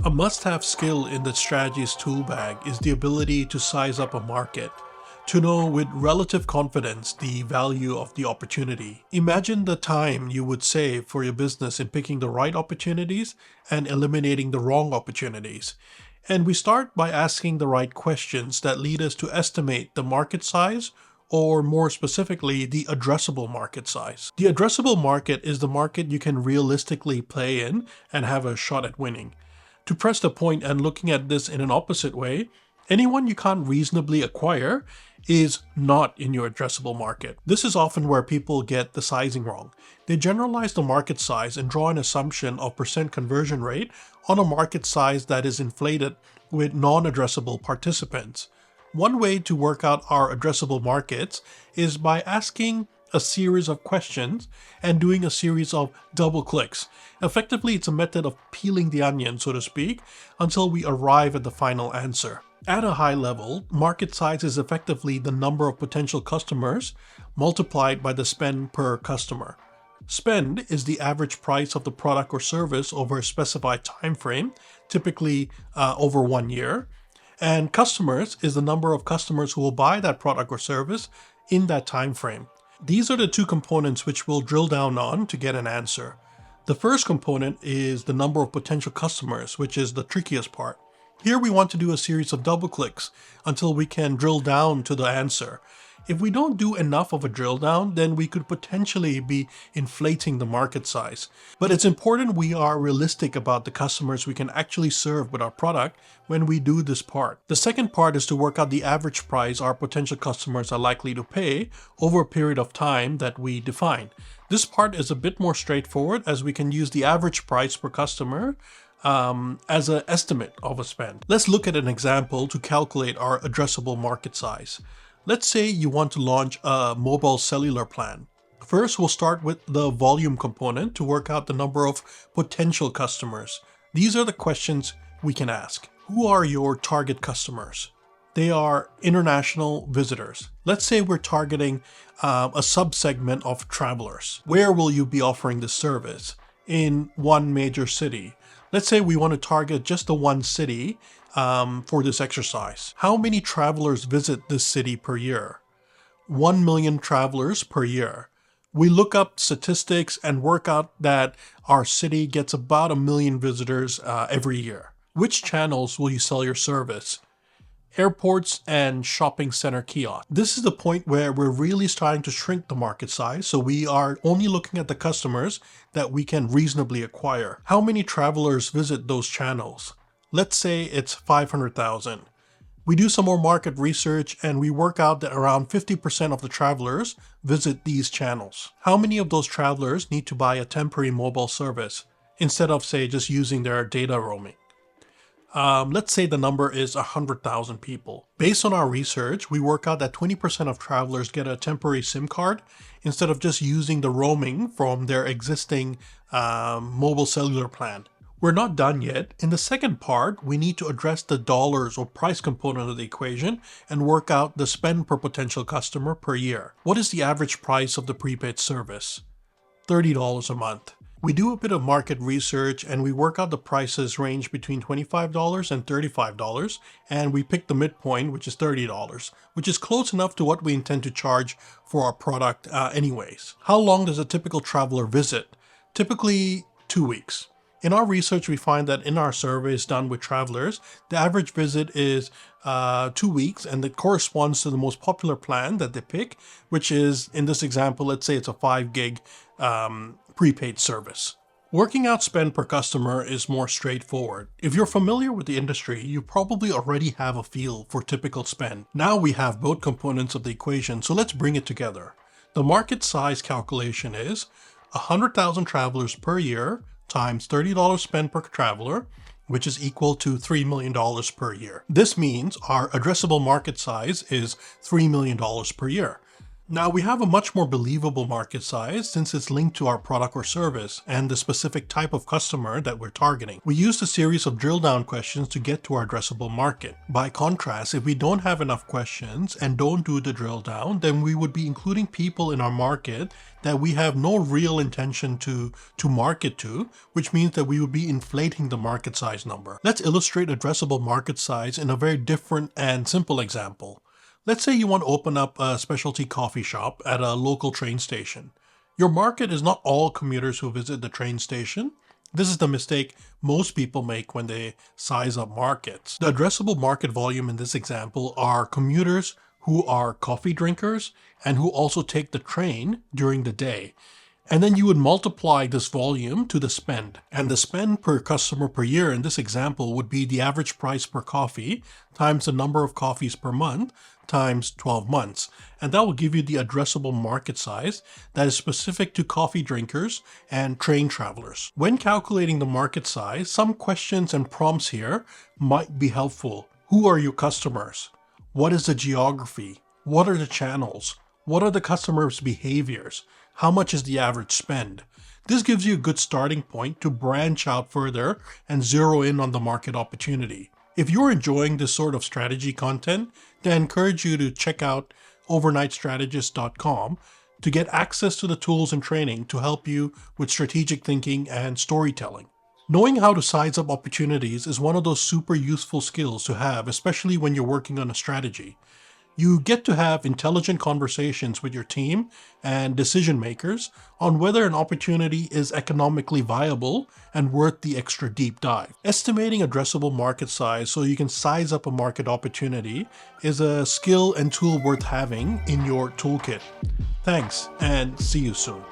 A must-have skill in the Strategist tool bag is the ability to size up a market, to know with relative confidence the value of the opportunity. Imagine the time you would save for your business in picking the right opportunities and eliminating the wrong opportunities. And we start by asking the right questions that lead us to estimate the market size, or more specifically, the addressable market size. The addressable market is the market you can realistically play in and have a shot at winning. To press the point and looking at this in an opposite way, anyone you can't reasonably acquire is not in your addressable market. This is often where people get the sizing wrong. They generalize the market size and draw an assumption of percent conversion rate on a market size that is inflated with non-addressable participants. One way to work out our addressable markets is by asking a series of questions and doing a series of double clicks. Effectively, it's a method of peeling the onion, so to speak, until we arrive at the final answer. At a high level, market size is effectively the number of potential customers multiplied by the spend per customer. Spend is the average price of the product or service over a specified time frame, typically over 1 year. And customers is the number of customers who will buy that product or service in that time frame. These are the two components which we'll drill down on to get an answer. The first component is the number of potential customers, which is the trickiest part. Here we want to do a series of double clicks until we can drill down to the answer. If we don't do enough of a drill down, then we could potentially be inflating the market size. But it's important we are realistic about the customers we can actually serve with our product when we do this part. The second part is to work out the average price our potential customers are likely to pay over a period of time that we define. This part is a bit more straightforward, as we can use the average price per customer as an estimate of a spend. Let's look at an example to calculate our addressable market size. Let's say you want to launch a mobile cellular plan. First, we'll start with the volume component to work out the number of potential customers. These are the questions we can ask. Who are your target customers? They are international visitors. Let's say we're targeting a subsegment of travelers. Where will you be offering this service? In one major city. Let's say we want to target just the one city for this exercise. How many travelers visit this city per year? 1 million travelers per year. We look up statistics and work out that our city gets about 1 million visitors every year. Which channels will you sell your service? Airports and shopping center kiosks. This is the point where we're really starting to shrink the market size, so we are only looking at the customers that we can reasonably acquire. How many travelers visit those channels? Let's say it's 500,000. We do some more market research and we work out that around 50% of the travelers visit these channels. How many of those travelers need to buy a temporary mobile service instead of, say, just using their data roaming? Let's say the number is 100,000 people. Based on our research, we work out that 20% of travelers get a temporary SIM card instead of just using the roaming from their existing mobile cellular plan. We're not done yet. In the second part, we need to address the dollars or price component of the equation and work out the spend per potential customer per year. What is the average price of the prepaid service? $30 a month. We do a bit of market research and we work out the prices range between $25 and $35, and we pick the midpoint, which is $30, which is close enough to what we intend to charge for our product anyways. How long does a typical traveler visit? Typically 2 weeks. In our research, we find that in our surveys done with travelers, the average visit is 2 weeks, and it corresponds to the most popular plan that they pick, which is, in this example, let's say it's a 5 gig prepaid service. Working out spend per customer is more straightforward. If you're familiar with the industry, you probably already have a feel for typical spend. Now we have both components of the equation, so let's bring it together. The market size calculation is 100,000 travelers per year times $30 spend per traveler, which is equal to $3 million per year. This means our addressable market size is $3 million per year. Now we have a much more believable market size since it's linked to our product or service and the specific type of customer that we're targeting. We used a series of drill down questions to get to our addressable market. By contrast, if we don't have enough questions and don't do the drill down, then we would be including people in our market that we have no real intention to market to, which means that we would be inflating the market size number. Let's illustrate addressable market size in a very different and simple example. Let's say you want to open up a specialty coffee shop at a local train station. Your market is not all commuters who visit the train station. This is the mistake most people make when they size up markets. The addressable market volume in this example are commuters who are coffee drinkers and who also take the train during the day. And then you would multiply this volume to the spend. And the spend per customer per year in this example would be the average price per coffee times the number of coffees per month times 12 months. And that will give you the addressable market size that is specific to coffee drinkers and train travelers. When calculating the market size, some questions and prompts here might be helpful. Who are your customers? What is the geography? What are the channels? What are the customers' behaviors? How much is the average spend? This gives you a good starting point to branch out further and zero in on the market opportunity. If you're enjoying this sort of strategy content, then I encourage you to check out overnightstrategist.com to get access to the tools and training to help you with strategic thinking and storytelling. Knowing how to size up opportunities is one of those super useful skills to have, especially when you're working on a strategy. You get to have intelligent conversations with your team and decision makers on whether an opportunity is economically viable and worth the extra deep dive. Estimating addressable market size so you can size up a market opportunity is a skill and tool worth having in your toolkit. Thanks, and see you soon.